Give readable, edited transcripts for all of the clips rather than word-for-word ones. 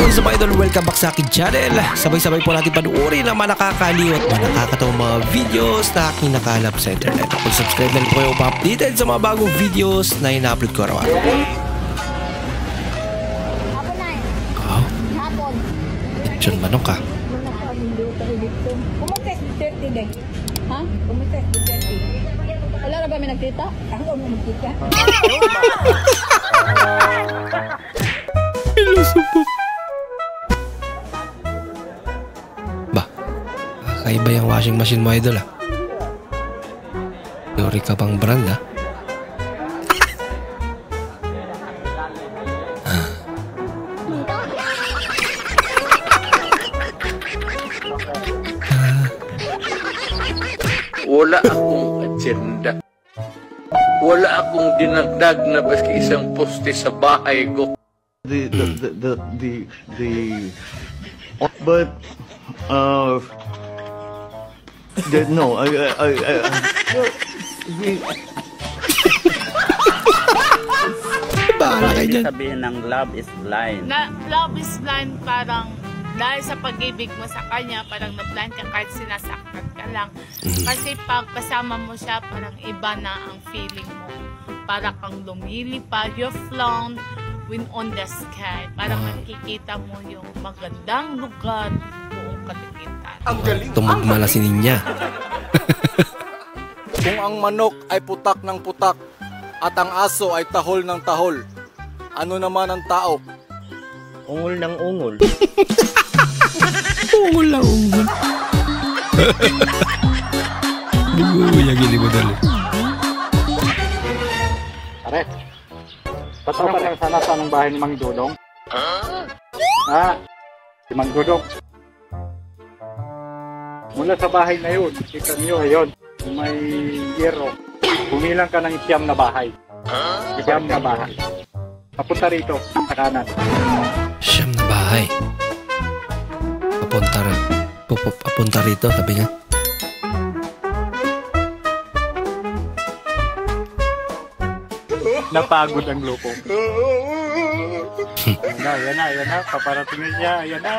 What's up idol? Welcome back sa aking channel. Sabay-sabay po natin panuorin ang mga nakakaliw at mga nakakatawang mga videos na aking nakalap sa internet. Kung subscribe na rin po kayo pa-updated sa mga bagong videos na ina-upload ko araw-araw. Oh? Lechon manok ka. Kumutest 30 day. Ha? Kumutest 30. Wala na ba may nagkita? Ako may nagkita. Pilosopo. Ba, kakaiba yung washing machine mo idol ah. Yuri ka pang brand ah. Wala akong agenda. Wala akong dinagdag na baski isang poste sa bahay ko. But no, Bahala kayo dyan. Sabihin ng love is blind. Na love is blind, parang dahil sa pag-ibig mo sa kanya, parang na-blind ka kahit sinasaktan ka lang. Kasi pag kasama mo siya, parang iba na ang feeling mo. Para kang lumilipad, you're flown on the sky. Parang nakikita mo yung magandang lugar buong katikitan. Ang galing! Tumagmalasinin niya. Kung ang manok ay putak ng putak at ang aso ay tahol ng tahol, ano naman ang tao? Ungol ng ungol. Ungol lang ungol. Buguyagin mo dali. Pare, patro pa lang sana sa ng bahay ni Mang Dudong. Ha? Si Mang Dudong. Mula sa bahay na yun, kita niyo ayun, may yero. Bumilang ka ng siyam na bahay. Siyam na bahay. Papunta rito, sa kanan. Siyam na bahay. Papunta rito, sabi niya. Napagod ang lupong. Yan na, paparating na siya, yan na.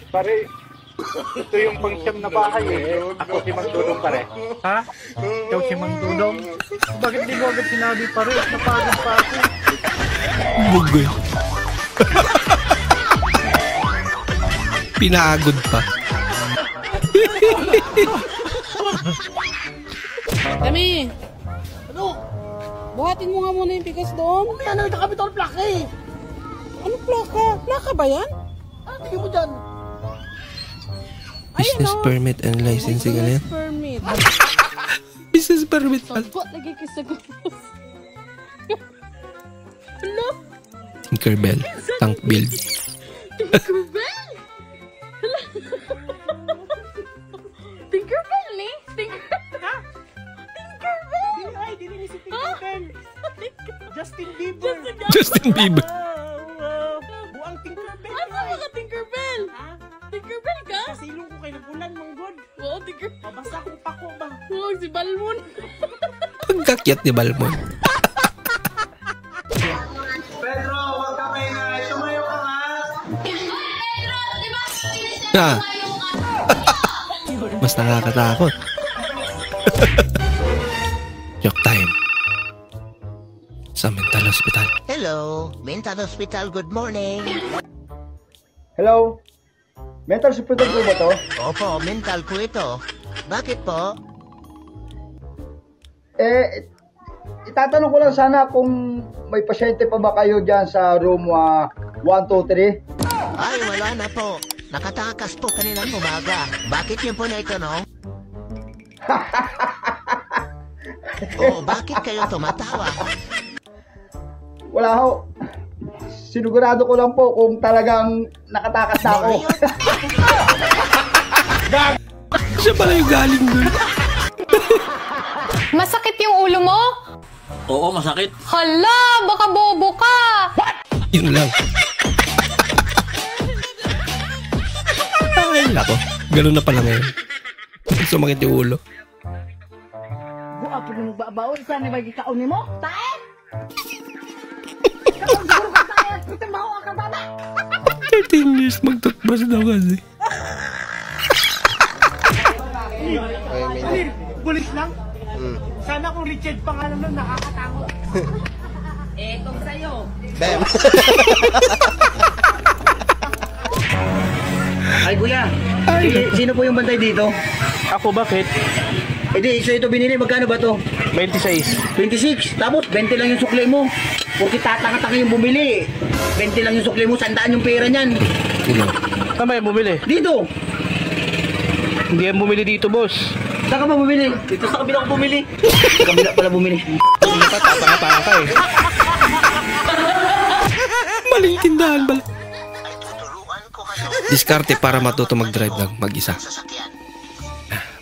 Pare, ito yung pangsyam na bahay eh. Ako si Mang Dudong pare. Ha? Ikaw si Mang Dudong? Bakit di mo agad sinabi pare? Napagod pa ako. Bugoy. Pinagod pa. Dami! Ano? Buhatin mo nga muna yung bigas doon. Ano, nakakabit ako ng plaka eh. Ano plaka? Plaka ba yan? Ah, tingin mo dyan. Business permit and licensing ano yan? Permit. Business permit pa. Ba't lagi kisagot? Ano? Tinkerbell. Tank build. Tinkerbell? Tinkerbell ni? Tinkerbell? Ay, dili ni si Tinkerbell. Justin Bieber. Justin Bieber. Buang Tinkerbell. Asa mo ka Tinkerbell? Ha? Tinkerbell ka? Kasilong ko kay Nagulan, Manggod. Oo, Tinkerbell. Pabasa kong pako ba? Oo, si Balmon. Pagkakyat ni Balmon. Pedro, huwag ka maingay. Tumayo ka nga. Ha? Mas nakakatakot. Joke time. Sa mental hospital. Hello, mental hospital, good morning. Hello? Mental hospital po ba to? Opo, mental po ito. Bakit po? Itatanong ko lang sana kung may pasyente pa ba kayo dyan sa room 123? Ay, wala na po. Nakatakas po kaninang umaga. Bakit niyo po na itanong? Oh, bakit kayo tumatawa? Wala ho. Sinigurado ko lang po kung talagang nakatakas na ako. Siya pala yung galing dun. Masakit yung ulo mo? Oo, masakit. Hala, baka bobo ka! Yun lang. Ay, nako. Ganun na pala ngayon. Sumakit yung ulo. Buang po ng baon sa ni bagi kaon nimo? Tae? Kaon siguro ka tae, kita bawa ka baba. 13 years magtutbrush daw kasi. Pulis lang? Sana kung Richard pangalan nun, nakakatakot. Kung sa'yo. Bam! Ay, kuya. Sino po yung bantay dito? Ako, bakit? Hindi, so ito binili. Magkano ba to? 26. 26. Tapos, 20 lang yung sukli mo. Porque tataka-taka yung bumili. 20 lang yung sukli mo. Sandaan yung pera niyan. Saan ba yung bumili? Dito. Hindi yan bumili dito, boss. Saan ka ba bumili? Dito sa kabila ko bumili. Sa kabila pala bumili. Tatanga-tanga ka eh. Maling tindahan pala. Diskarte para matuto mag-drive ng mag-isa.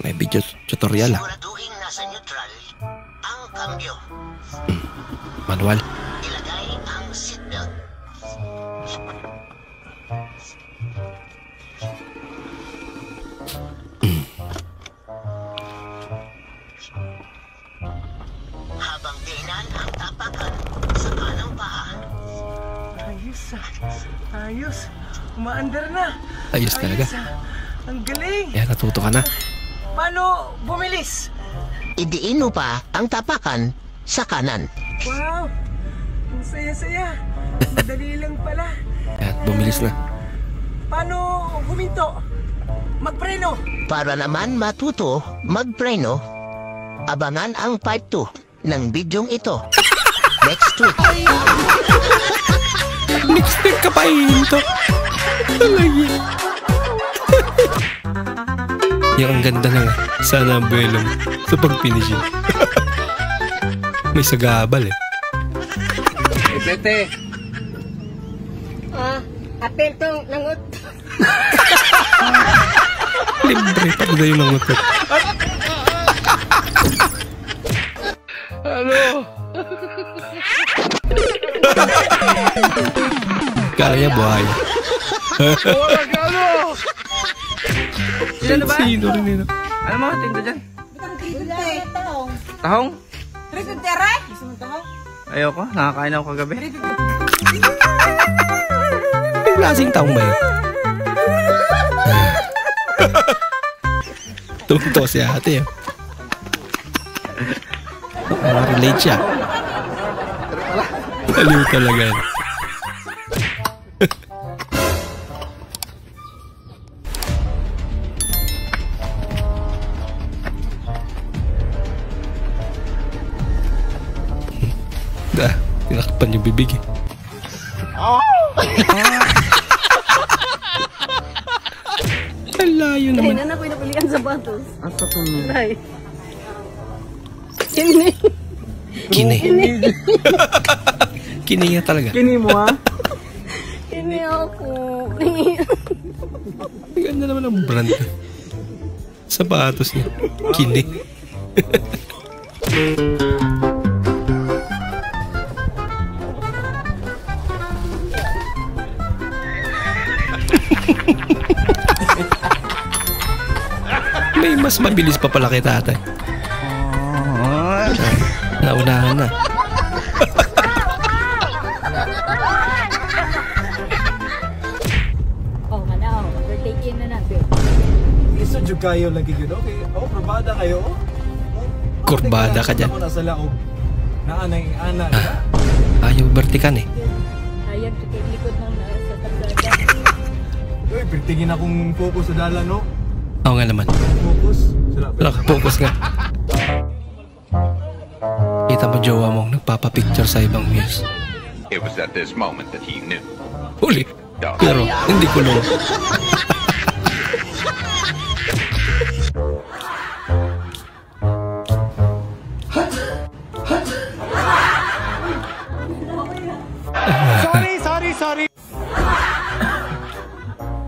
May video tutorial Siguraduhin nasa neutral ang kambyo. Manual. Ilagay ang seatbelt. Habang dinan ang tapakan sa kanang paa. Ayos. Umaandar na. Ayos talaga. Ang galing. Kaya natuto ka na. Paano bumilis? Idiin mo pa ang tapakan sa kanan. Wow. Ang saya-saya. Madali lang pala. At bumilis na. Paano huminto? Magpreno. Para naman matuto magpreno, abangan ang part 2 ng bidyong ito. Next week. Next week ka pa hinto. Talaga. Yung ang ganda na nga. Sana ang belong sa pag-finish yun. May sagabal eh. Pete. Apel tong nangot. Libre pa na yung nangutot. Ano? Kaya buhay. Wala ka ano? Sino ba? Sino rin yun? Ano mga tinda dyan? Tahong. Tahong? Trito teray. Gusto mo tahong? Ayoko, nakakain ako kagabi. Ang klaseng taong ba yun? Tumto si ate eh. Relate siya. Aliw talaga yun. Tinakpan yung bibig eh. Ang layo naman. Kainan ako inapilian sa batos. Asa to mo? Ay. Kini. Kini. Kini nga talaga. Kini mo ha? Kini ako. Ganda naman ang brand. Sapatos niya. Kini. May mas mabilis pa pala kay tatay. Naunahan na. Oh, mana. Overtaking na natin. Iso jud kayo lagi yun, okay? Oh, probada kayo, oh. Kurbada ka dyan. Ako nasa laog. Naanay, ana. Ayaw bertikan eh. Ayan, sa likod ng sa tablada. Uy, pertingin akong focus sa dala, no? Oo nga naman. Focus. Naka-focus nga. Kita mo jowa mong nagpapapicture sa ibang views. It was at this moment that he knew. Huli. Pero hindi ko lang.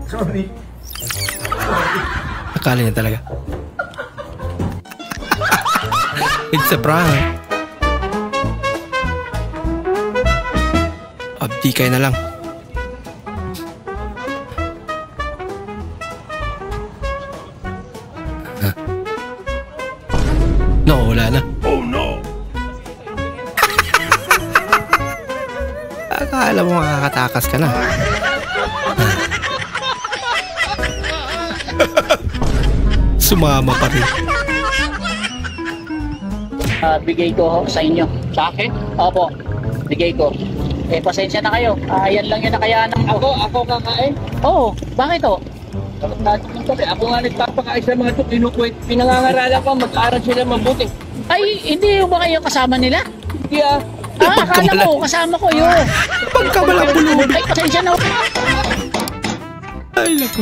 Sorry. Akala niya talaga. It's a prank. Abdi kayo na lang. No, wala na. Oh no! Akala mo makakatakas ka na. Sumama pa rin. Bigay ko sa inyo. Sa akin? Opo, bigay ko. Eh, pasensya na kayo. Yan lang yun na kaya ng... Ako kakain? Oo, bakit o? Ako nga nagpapakain sa mga ito, pinangangaralan ko, mag-aaral sila mabuti. Ay, hindi ba kayo kasama nila? Hindi ah. Akala ko, kasama ko yun. Pagkamalang pulubi. Ay, pasensya na. Ay, naku.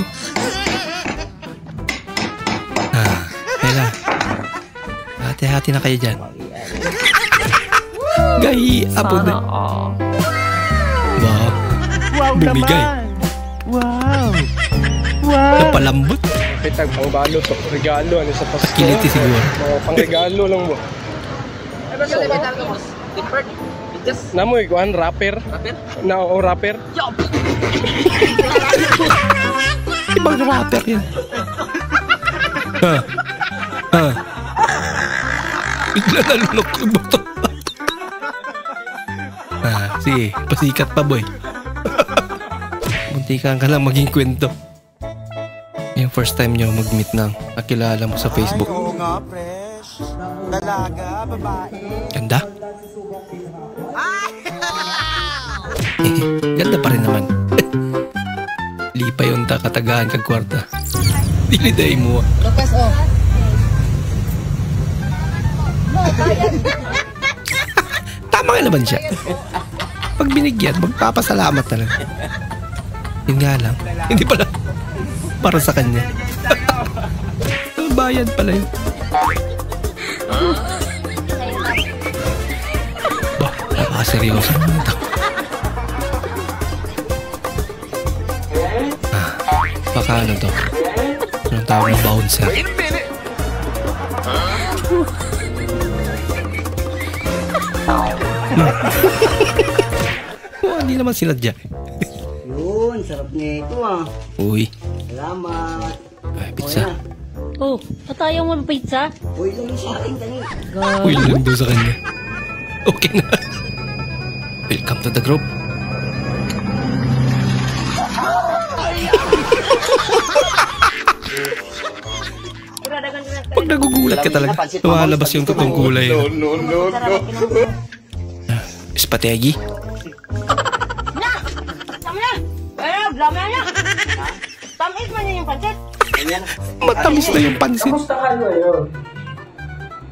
Kaya hati-hati na kayo dyan. Gahi, apo na. Wow, bumigay. Wow. Napalambot. Pitag pangbalo sa regalo, ano sa Pasko. Kiliti siguro. Pangregalo lang mo. Namoy, kuhan, rapper. Na o rapper? Ibang rapper yan. Bigla nalunok yung buto. Sige, pasikat pa boy. Muntikan ka lang maging kwento. Yung first time nyo mag-meet ng nakilala mo sa Facebook. Ganda? Ganda pa rin naman. Lipay yung katagahan kag kwarta. Diliday mo. Lukas oh. Tama nga naman siya. Pag binigyan, magpapasalamat na lang. Yun nga lang, hindi pala para sa kanya. Bayad pala yun. Bah, napakaseryoso naman ito. Baka ano to? Anong tawag ng bouncer? Hindi naman sinadya. Yun, sarap nito ah. Uy. Salamat. Ay, pizza. Oh, patayo mo ng pizza? Uy, lang yung sa akin kanina. Uy, lang doon sa kanya. Okay na. Welcome to the group. Pag nagugulat ka talaga, lumalabas yung totoong kulay. No. Spategi. Tamis man yung pancit. Matamis na yung pansit. Kamusta ka ngayon?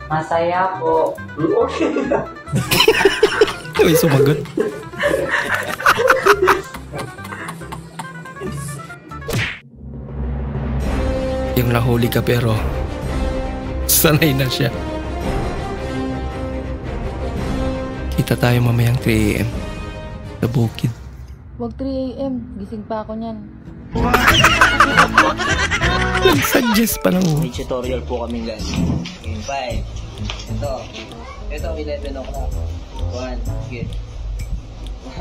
Masaya po. Uy, sumagot. Yung nahuli ka pero sanay na siya. Kita tayo mamayang 3 AM sa bukid. Wag 3 AM. Gising pa ako niyan. Nag-suggest pa lang. May tutorial po kami guys. In 5. Ito 11 o'clock. 1, sige.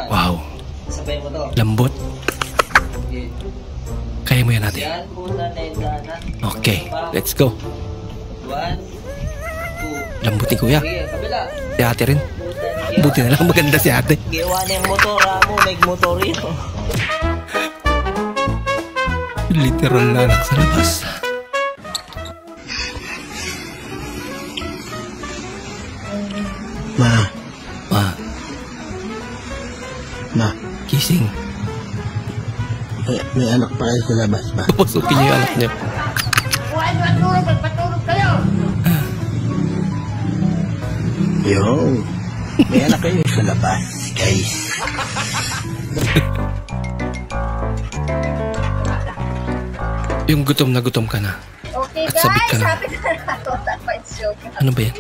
Wow. Sabay mo to. Lambot. Sige. Kaya mo yan natin. Yan, una na yung dana. Okay, let's go. 1, 2. Lambot ni kuya. Sige, kabila. Si ate rin. Buti na lang maganda si ate. Giwa na yung motor mo, nag-motor yun. Literal na anak sa labas. Ma. Gising. May anak pa kayo sa labas ba? Papasukin niyo yung anak niya. Huwag matulog, magpatulog kayo! Yo. May anak kayo sa labas, guys. Yung gutom na gutom ka na. Okay at sabit ka na. sabi ka na ako, dapat joke. Ano ba yan?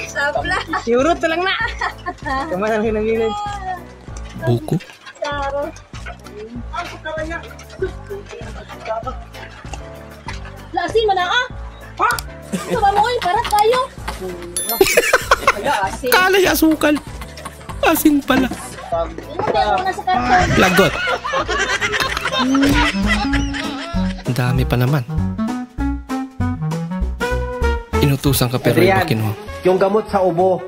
Sabla. Siguro ito lang na. Kumain lang hinangilin. Buko? Saro. Lasin mo na ah! Ha? Saba mo eh, para tayo. Kalay asukal. Asin pala. Inutin mo na sa karton. Lagot. Ang dami pa naman. Inutusan ka pero iba kinuha. Yung gamot sa ubo.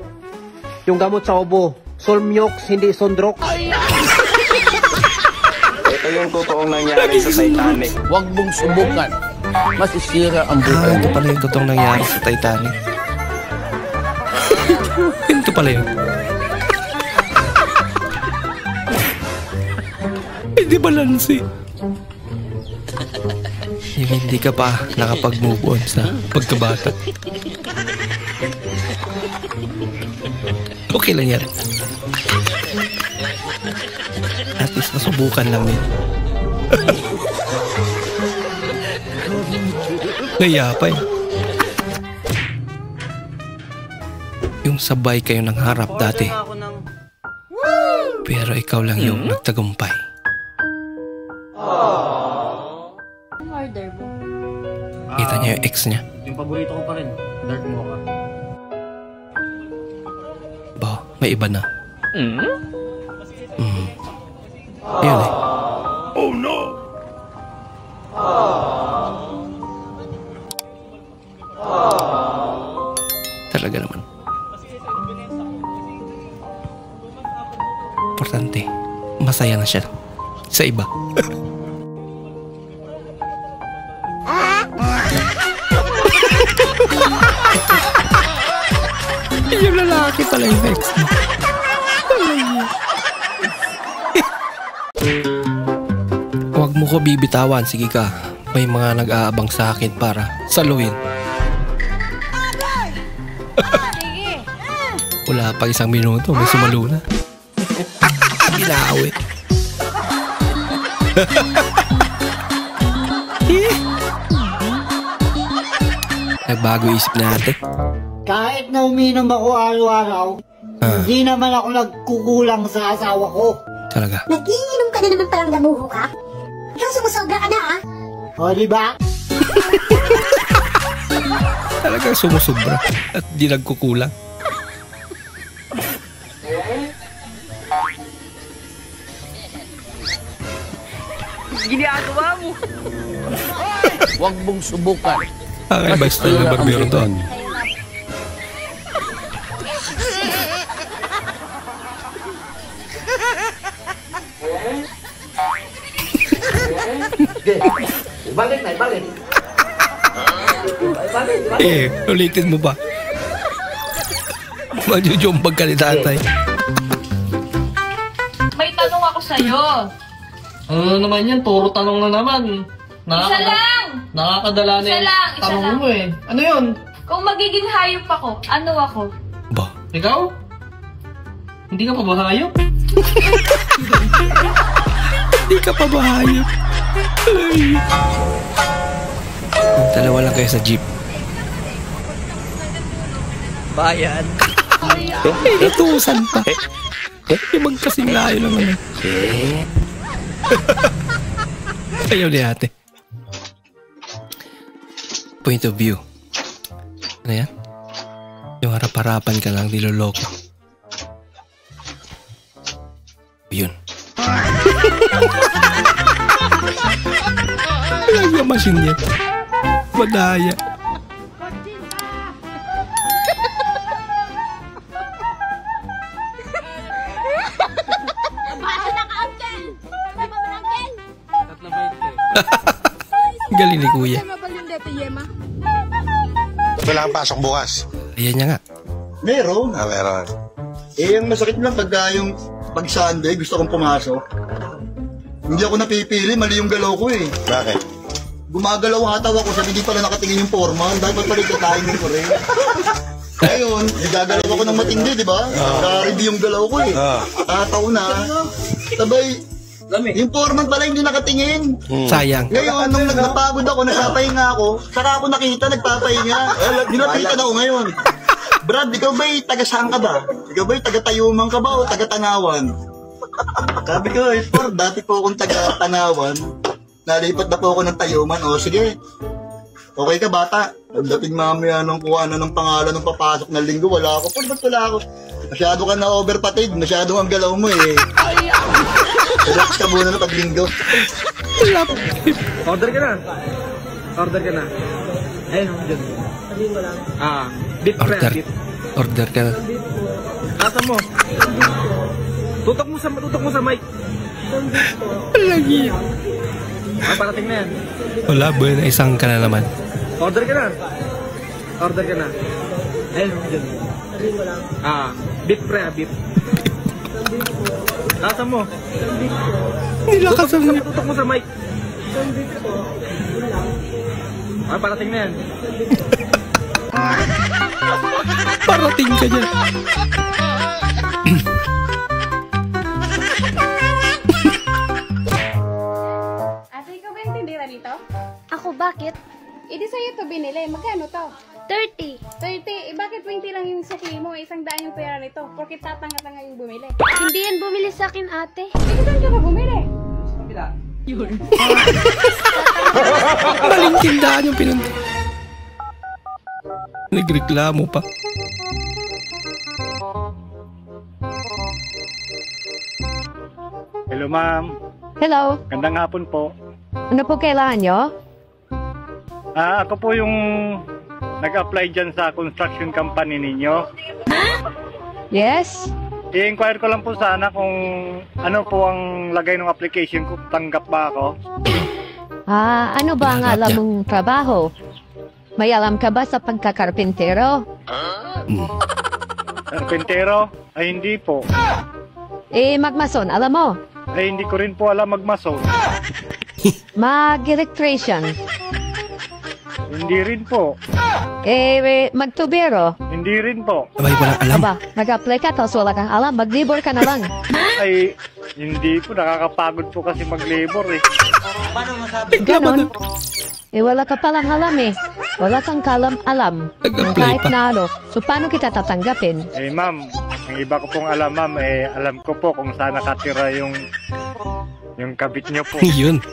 Yung gamot sa ubo. Solmyox, hindi Sondrox. Ito yung totoong nangyari sa Titanic. Huwag mong subukan. Masisira ang buhay Ito pala yung totoong nangyari sa Titanic. Ito pala yun. Hindi balansi. Yung hindi ka pa nakapag-move on sa pagkabata. Okay lang yan. At least nasubukan lang din. Nayapay. Yung sabay kayo ng harap dati. Pero ikaw lang yung nagtagumpay. Ang order mo. Kita niya yung ex niya. Yung paborito ko pa rin, dark mocha. Ba, may iba na. Ayun eh. Oh no! Talaga naman. Importante, masaya na siya sa iba. Yung lalaki pala yung ex mo. Huwag mo ko bibitawan, sige ka. May mga nag-aabang sa akin para saluhin. Wala pa isang minuto, may sumalo na. Ginawit. Nagbago isip natin. Kahit na uminom ako araw-araw, hindi naman ako nagkukulang sa asawa ko. Talaga? Nag-iinom ka na naman parang namuho ka? Ikaw sumusobra ka na ah. O, diba? Talagang sumusobra at di nagkukulang. Ginagawa mo. Huwag mong subukan. Ay, basta yung barbero doon. Balik na, balik. Ulitin mo ba? Majujumbag ka ni tatay. May tanong ako sa'yo. Ano naman yan? Puro tanong na naman. Isa lang! Nakakadala na Isa yung lang, isa tanong lang. mo eh. Ano yun? Kung magiging hayop ako, ano ako? Ba? Ikaw? Hindi ka pa ba hayop? Hindi ka pa ba hayop? Dalawa lang kayo sa jeep. Bayan. Natusan pa. Yung magkasing layo lang naman. Ayaw ni ate. Point of view. Ano yan? Yung harap-harapan ka lang niloloko. Yun. Alam yung machine niya. Madaya. Galing ni kuya. Wala kang pasok bukas. Ayan niya nga. Meron. Meron. Yung masakit lang pagka yung pag Sunday gusto kong pumasok. Hindi ako napipili, mali yung galaw ko eh. Bakit? Gumagalaw ang hataw ako, sabi di pala nakatingin yung foreman, dahil pala ika-timing ko rin. Ngayon, nagagalaw ako ng matindi, di ba? Naka-review yung galaw ko eh. Tataw na. Sabay, yung foreman pala hindi nakatingin. Sayang. Ngayon, nung napagod ako, nagpapahinga ako, saka ako nakita, nagpapahinga. Dinapitan ako ngayon. Brad, ikaw ba'y taga-saan ka ba? Ikaw ba'y taga-Tayumang ka ba o taga-Tanawan? Sabi ko, dati po akong taga-Tanawan. Nalipat na po ako ng Tayuman. O sige, okay ka bata? Pagdating mamaya nung kuha na ng pangalan ng papasok na linggo, wala ako. Ba't wala ako? Masyado ka na overpatid, masyado ang galaw mo eh. Relax ka muna na pag linggo. Order ka na. Order ka na. Ayun, dyan. Beef beef. Order ka na. Asa mo? Tutok mo sa mic. Lagi. Parating na yan. Wala, boy, na isang ka na naman. Order ka na. Order ka na. Ayun, dyan. Beef pre, beef. Lasa mo. Nilakasan mo. Tutok mo sa mic. Parating na yan. Parating ka dyan. Ate, ikaw ba yung tindira nito? Ako, bakit? Di sa'yo to binili. Magkano to? 30. 30. Bakit 20 lang yung sukli mo? 100 yung pera nito. Porkit tatanga-tanga yung bumili. Hindi yan bumili sa akin, ate. Saan ka ba bumili? Maling tindahan yung pinunta. Nagreklamo pa. Hello, ma'am. Hello. Gandang hapon po. Ano po kailangan nyo? Ako po yung nag-apply dyan sa construction company ninyo. Yes? I-inquire ko lang po sana kung ano po ang lagay ng application ko. Tanggap ba ako? Ano ba ang alam mong trabaho? May alam ka ba sa pagkakarpintero? Karpintero? Ay, hindi po. Magmason, alam mo? Ay, hindi ko rin po alam magmason. Mag-electrician? Hindi rin po. Magtubero? Hindi rin po. Abay, walang alam. Aba, mag-apply ka tapos wala kang alam, mag-libor ka na lang. Ay, hindi po. Nakakapagod po kasi mag-labor eh. Paano masabi? Ganon. Wala ka palang alam eh. Wala kang kalam-alam. Kahit na ano. So, paano kita tatanggapin? Ma'am, ang iba ko pong alam, ma'am, alam ko po kung saan nakatira yung kabit niyo po. Yun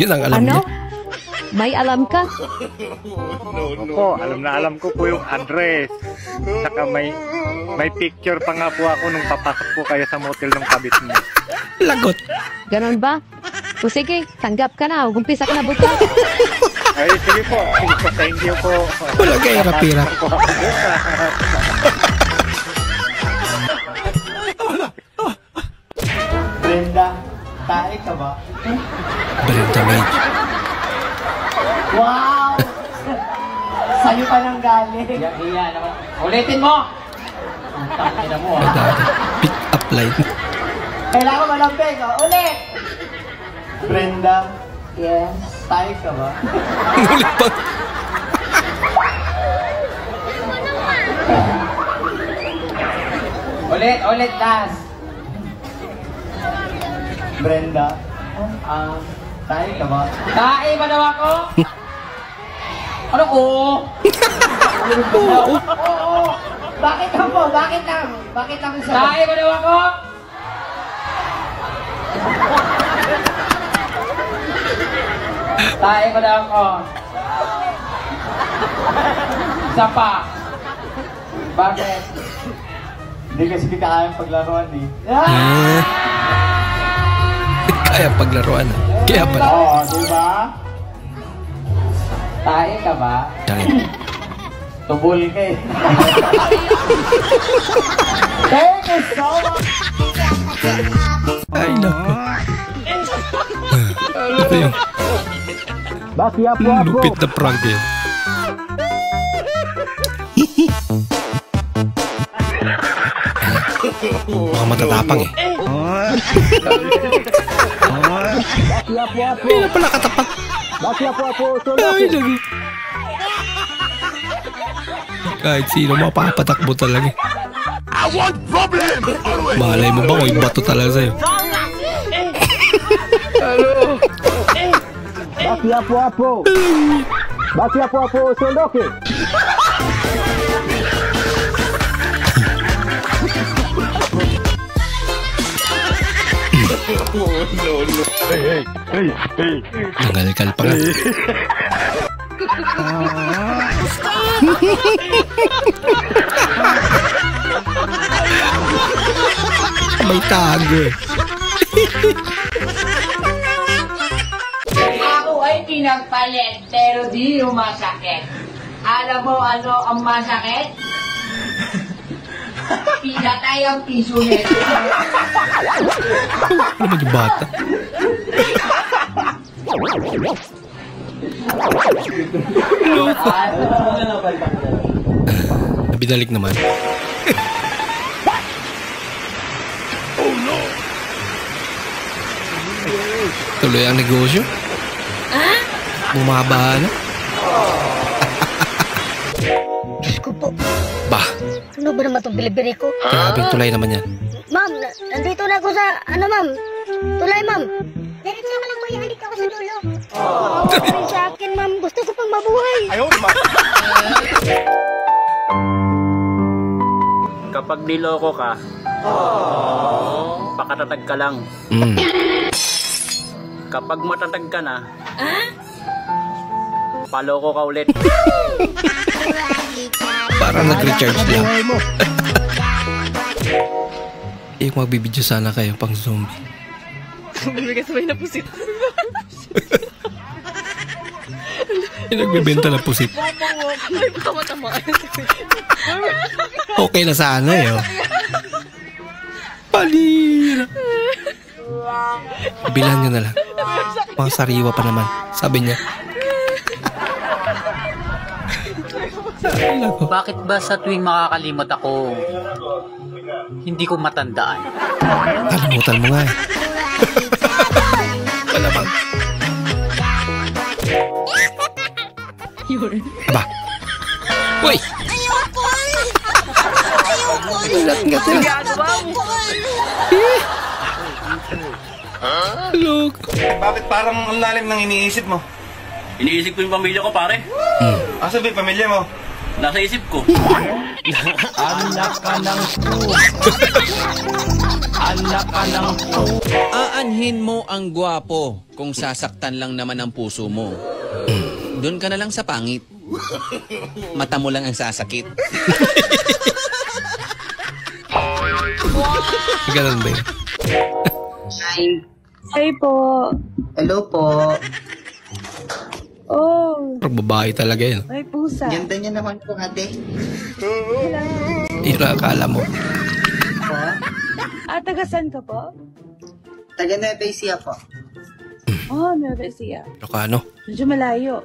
ang alam niya. May alam ka? Opo, alam ko po yung address. Saka may picture pa nga po ako nung papasok po kayo sa motel ng kabit niyo. Lagot. Ganon ba? O sige, tanggap ka na. Umpisa ka na buta. Ay, sige po. Thank you po. Wala kayo rapira. Brenda, tae ka ba? Brenda Mage. Wow! Sa'yo pa nang galing. Iya naman. Ulitin mo! Ang takina mo ha. Pick up line. Kailangan malambing ha. Ulit! Brenda. Yes. Tayo ka ba? Ulit pa. Ulit, last. Brenda. Tayo ka ba? Tayo ba daw ako? Ano ko? Oo. Bakit lang po? Bakit lang? Bakit lang sa... Tayo ba daw ako? Tayo ba daw ako? Isa pa. Bakit? Hindi kasi di kayang paglaruan eh. Kaya paglaruan. Kaya pala. Oo, diba? Tae ka ba? Tae. Tubol ka eh. Thank you so much! Ay, naku. Ito yung lupit na prank eh. Mga matatapang eh. Hindi na pala katapat. Ay, naku. Kahit sino mapapatakbo talaga. I want problem! Malay mo ba kung yung bato talaga sa'yo? Baki apo-apo! Baki apo-apo, sondoke! No. Hey. Nangalkal pa nga. May tago eh. Ako ay pinagpalit, pero di yung masakit. Alam mo ano ang masakit? Pinatay ang piso nito. Ano naman yung bata? Binalik naman. Oh no! Tuloy ang negosyo. Bumaba na. Diyos ko po. Bah, Ano ba naman itong bilibili ko? grabing tulay naman yan. Ma'am, nandito na ako sa, ma'am? Tulay, ma'am. Diretso ka lang, kuya. Halika ako sa dulo. Sabi sa akin, ma'am. Gusto ko pang mabuhay. Kapag niloko ka, pakatatag ka lang. Kapag matatag ka na, paloko ka ulit. Parang nag-recharge lang. Kung magbibidyo sana kayo pang zombie. Bumibigay sabay na pusit. Nagbibenta na pusit. Ay, tama-tama. Okay na sana eh. Oh. Palira. Bilan nyo na lang. Mga sariwa pa naman. Sabi niya. Bakit ba sa tuwing makakalimot ako, hindi ko matandaan? Kalimutan mo nga eh. Malamang. Aba. Uy! Ayoko! Ingat-ingat na. Look. Bakit parang ang lalim ng iniisip mo? Iniisip ko yung pamilya ko, pare. Asa ba yung pamilya mo? Nasa isip ko. Anak ka ng Anak ka ng Aanhin mo ang gwapo kung sasaktan lang naman ang puso mo. Doon ka na lang sa pangit. Mata mo lang ang sasakit. Ganun ba yun? Hi po. Hello po. Oh. Parang babae talaga yun. Ay, pusa. Ganda niya naman po, ate. Ira, akala mo. Po? Taga-san ka po? Taga Nueva Ecija po. Oh, Nueva Ecija. Ilocano. Medyo malayo.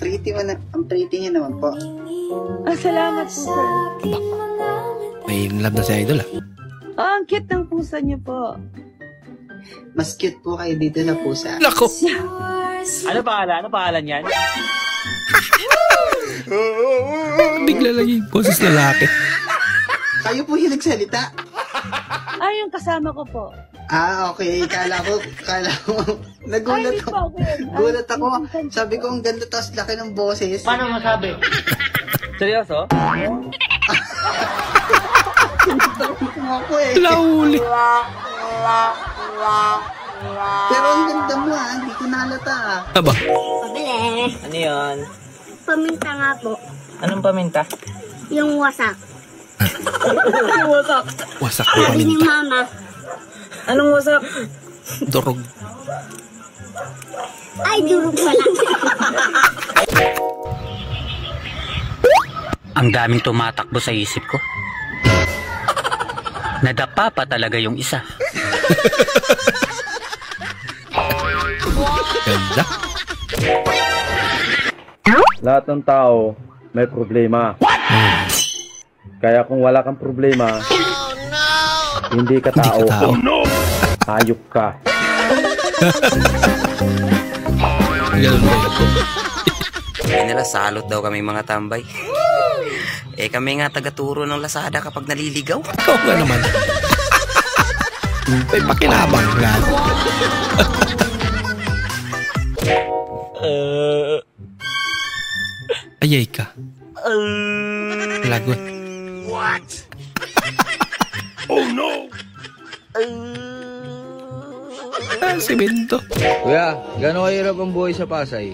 Pretty mo na. Ang pretty niya naman po. Salamat po, sir. May love na si Idol ah. Ang cute ng pusa niyo po. Mas cute po kayo dito na pusa. Nako! Ano pangalan yan? Bigla lagi boses lalaki. Kayo po yung nagsalita. Yung kasama ko po. Okay. Kala ko. Nagulat ako. Gulat ako. Sabi ko, ang ganda tapos laki ng boses. Paano masabi? Seryoso? Ako eh. Lauli. Pero ang ganda mo hindi ko nalata Aba. Pabili. Ano yun? Paminta nga po. Anong paminta? Yung wasak. Wasak. Wasak na Sabi ni paminta. mama. Anong wasak? Durog. Ay, durog pala. Ang daming tumatakbo sa isip ko. Nadapa pa talaga yung isa. Ganda. Lahat ng tao may problema. Kaya kung wala kang problema, hindi ka tao. Hayop ka. Ganun ba yun? Ay nila, salot daw kami mga tambay. Kami nga taga-turo ng Lazada kapag naliligaw. Oo nga naman. May pakinabang nga. Ayay ka. Lagot. What? Oh no! Si Bento. Kuya, gano'n kahirap ang buhay sa Pasay?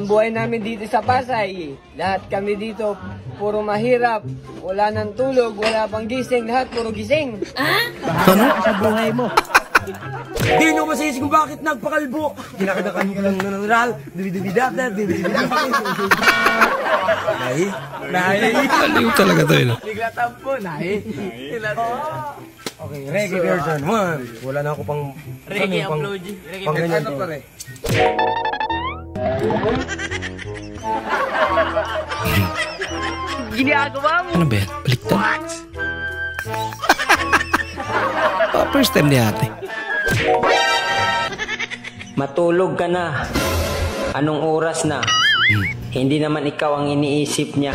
Buhay namin dito sa Pasay, lahat kami dito, puro mahirap, wala nang tulog, wala pang gising, lahat puro gising. Ano? Sa buhay mo. Di nyo masisi kung bakit nagpakalbo. Kinakadakan ka lang ng natural. Dubi-dubi-dap-dap, dubi-dubi-dap. Nahi. Aliw talaga to yun. Bigla tampo, nahi. Okay, reggae version 1. Wala na ako pang... Reggae upload. Pang ganyan to. Ginagawa mo. Ano ba yan? Baliktad. First time ni ate. Matulog ka na. Anong oras na? Hindi naman ikaw ang iniisip niya.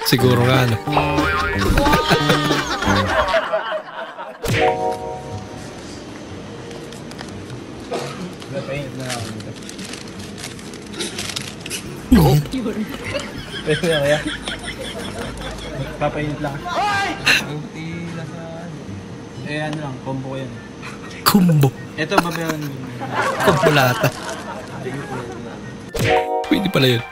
Siguro nga ano. Pwede na kaya? Papainit lang. Ano lang, combo ko yan. Kumbo. Ito, babayaran mo. Kumpulata. Pwede pala yun.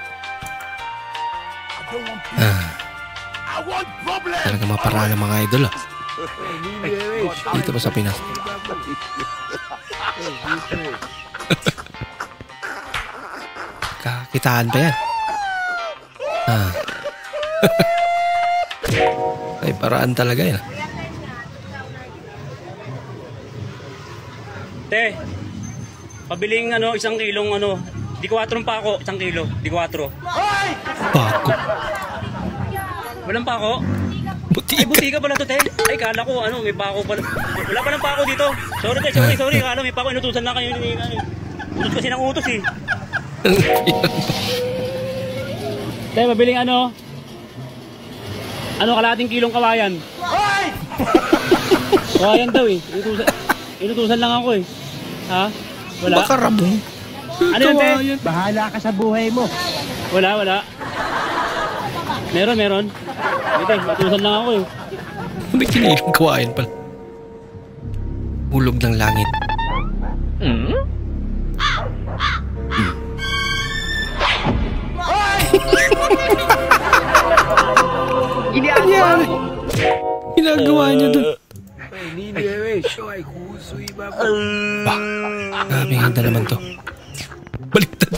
Talaga maparaan ang mga idol ah. Dito pa sa Pinas. Kakitaan pa yan. Ay paraan talaga yan. Te, pabiling isang kilong di 4 pa ako, 1 kilo, di 4. Pako. Walang pako? Butika. Ay, butika pala to, te. Ay, kala ko, may pako pala. Wala pa ng pako dito. Sorry, te, sorry. Kala may pako, inutusan na kayo. Utos kasi ng utos, eh. Te, pabiling kalating kilong kawayan. Kawayan daw, eh. Inutusan lang ako, eh. Ha? Wala? Baka rabong. Ano yan, te? Bahala ka sa buhay mo. Wala. Meron. Ito, matusan lang ako eh. May kinilang kawain pala. Hulog ng langit. Ginagawa niya doon. Grabe handa naman to. Baliktad.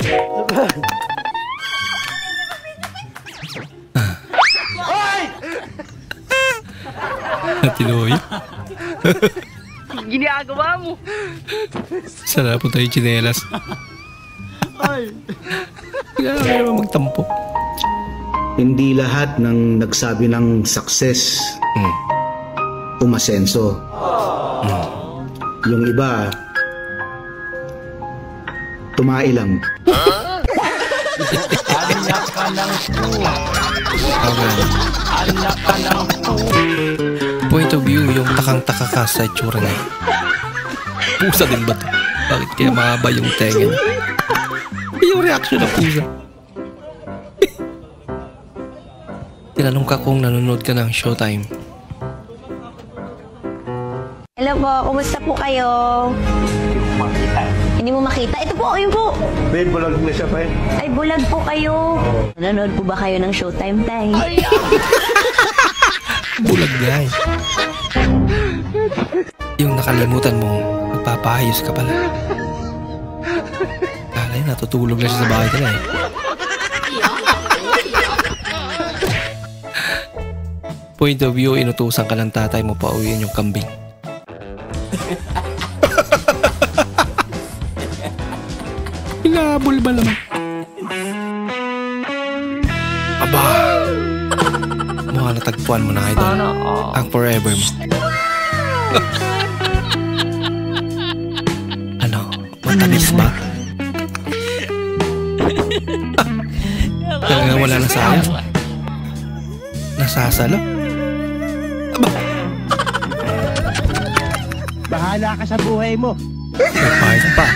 Tinuloy. Ginagawa mo. Saan na punta yung tsinelas? Kailangan ka naman magtampo. Hindi lahat ng nagsabi ng success umasenso. Yung iba tumailang. Anak ka ng Anak ka ng Point of view, yung takang-taka ka sa itsura niya. Pusa din ba ito? Bakit kaya mahaba yung tenga? Yung reaction ng pusa. Tinanong ka kung nanonood ka ng Showtime. Hello po, kumusta po kayo? Hindi mo makita? Ito po, ayun po. Babe, bulag na siya pa eh. Ay, bulag po kayo. Nanonood po ba kayo ng Showtime, tay? Bulag nga eh. Yung nakalimutan mo, magpapaayos ka pala. Kala yun, natutulog na siya sa bahay ka na eh. Point of view, inutusan ka ng tatay mo pa uwiin yung kambing. Hinabol ba naman? Aba! Mukha natagpuan mo na, idol. Ang forever mo. Ano? Matamis ba? Talagang wala na sayang. Nasasalo? Aba! Bahala ka sa buhay mo. Napahit pa.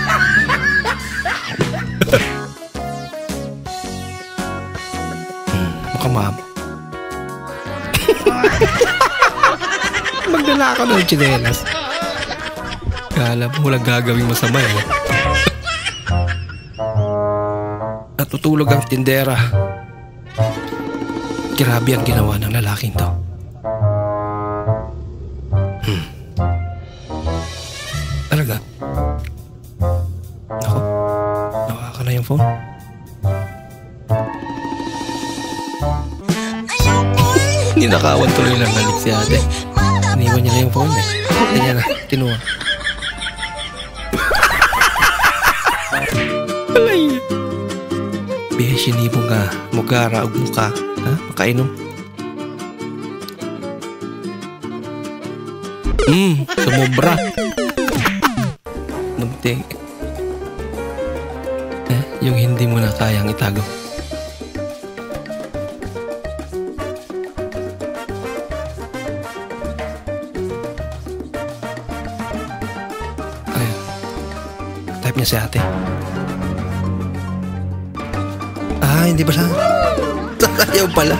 Mukhang mama. Magdala ako ng tsinelas. Kala mo walang gagawing masama eh. Natutulog ang tindera. Grabe ang ginawa ng lalaking to. phone. Ninakawan tuloy lang halik si ate. Iniwan niya na yung phone eh. Kanya na, kinuha. Ay! Beshi ni mo nga, mugara og muka. Ha? Makainom. Sumobra. Munti. Yung hindi mo na kayang itago. Ayun. Type niya si ate. Hindi ba siya? Ayaw pala.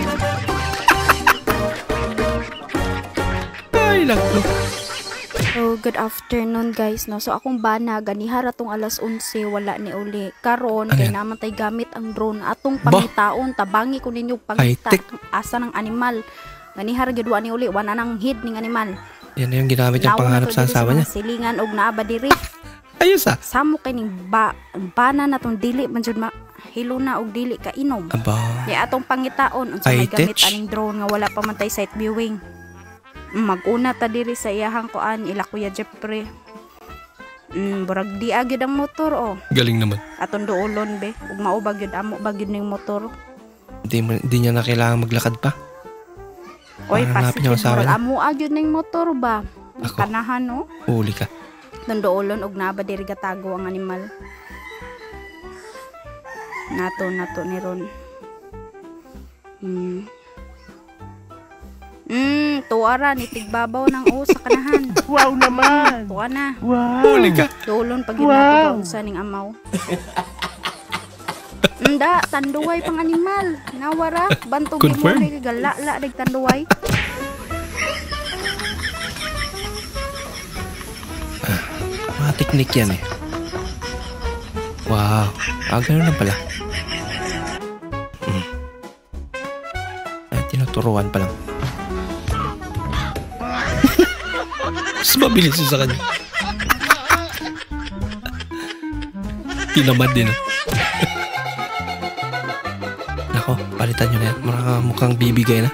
Ay, laglo. So, good afternoon guys, no? So, akong bana, ganihara tong alas 11, wala ni uli. Karon kay naman tay gamit ang drone. Atong pangitaon, tabangi ko ninyo pangita. Asa ng animal. Ganihara gidwa ni uli, wala nang head ning animal. Yan yung ginamit niyang panghanap sa asawa niya. Silingan og naaba diri. Ayos ah. Samo kay ning bana na tong dili man jud hilo na og dili ka inom. Aba. Di atong pangitaon unsa may gamit aning drone nga wala pa man tay sight viewing. Mag-una ta diri sa iyahang kuan ila Kuya Jeffrey. Burag di agyud ang motor oh. Galing naman. Aton duolon be, ug mao bagyud amo bagyud ning motor. Di niya na kailangan maglakad pa. Oy, pasigid amo agyud ning motor ba? Kanahan no? Uli ka. Aton duolon ug naa ba diri gatago ang animal. Nato ni ron. Tuara ni tigbabaw ng sa kanahan. Wow naman. Tuwa na. Wow. Huli ka. Tulon pag ginagawa sa ning amaw. Nda, tanduway pang animal. Nawara, bantog mo rin gala-la dag tanduway. Mga teknik yan eh. Wow. Ganun lang pala. Ay, tinuturuan pa lang. Mas mabilis yun sa kanya. Tinamad din. Nako, palitan nyo na yan. Mukhang bibigay na.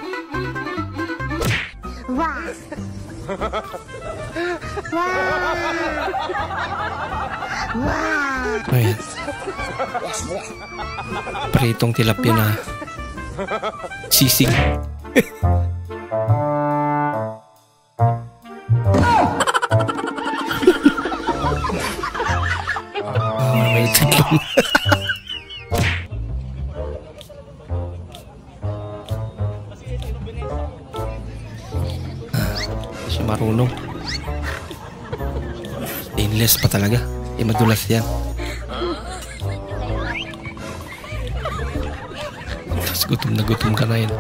Ayan. Pritong tilapia na sisig. May tiklong. Siya marunong. Stainless pa talaga. Madulas yan. Tapos gutom na gutom ka na yun.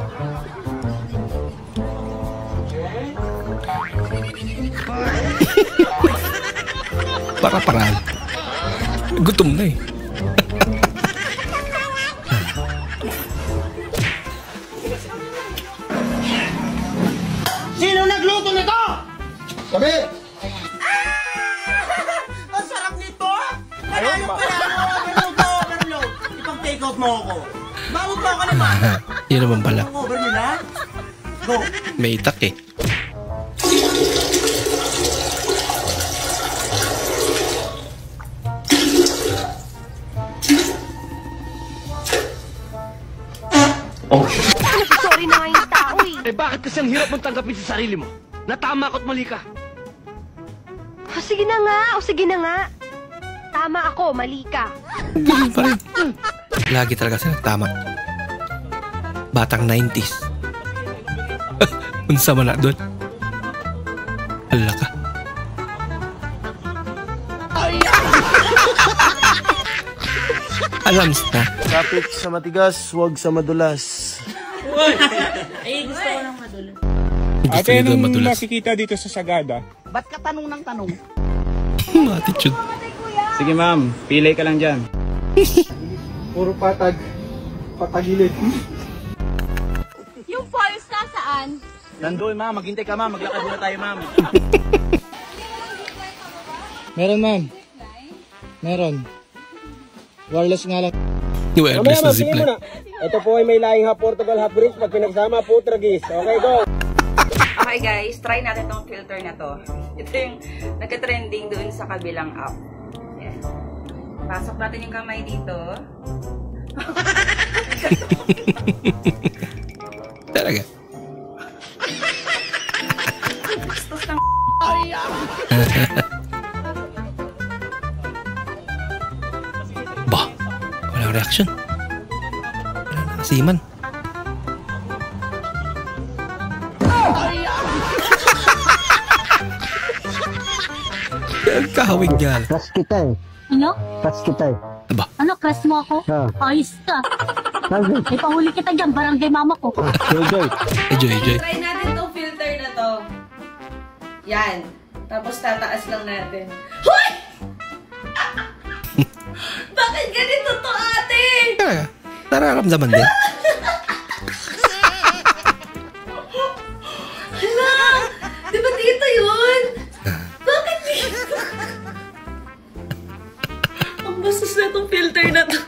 Para-paraan. Gutom na eh. Sino nagluto nito? Kami! Ang sarap nito! Manalo pa lang ako! Overload! Ipag-take out mo ako! Bawag mo ako naman! Yun naman pala. Over nila? Go! May itak eh. Sorry na nga yung tao eh! Bakit kasi ang hirap mong tanggapin sa sarili mo? Natama ko't mali ka! O sige na nga, Tama ako, mali ka. Ganun pa rin. Lagi talaga sila tama. Batang 90s. Unsa man na doon? Hala ka. Alam na. Kapit sa matigas, huwag sa madulas. Ay, gusto ko ng madulas. Ate, nung nakikita dito sa Sagada, Ba't ka tanong ng tanong? Attitude. sige ma'am, pilay ka lang dyan. Puro patag. Patagilid. Yung falls nasaan? Nandoy ma'am, maghintay ka ma'am, maglakad muna tayo ma'am. Meron ma'am. Meron. Wireless nga lang. Wireless na zipline. Ito po ay may lahing half Portugal, half British. Pag pinagsama, Putragis. Okay, go! Okay guys, try natin tong filter na to. Ito yung nagka-trending doon sa kabilang app. Yan. Pasok natin yung kamay dito. Talaga. Bastos ng Bah, walang reaction. Wala na kasiman. Ang kahawig niya. Crush kita eh. Ano? Crush kita eh. Aba. Ano, crush mo ako? Ayos ka. May pahuli kita dyan, barangay mama ko. Joy. Try natin tong filter na to. Yan. Tapos tataas lang natin. Hoy! Bakit ganito to, ate? Nararamdaman din. Hala! Di ba dito yun? Bakit dito? Ang bastos na itong filter na to.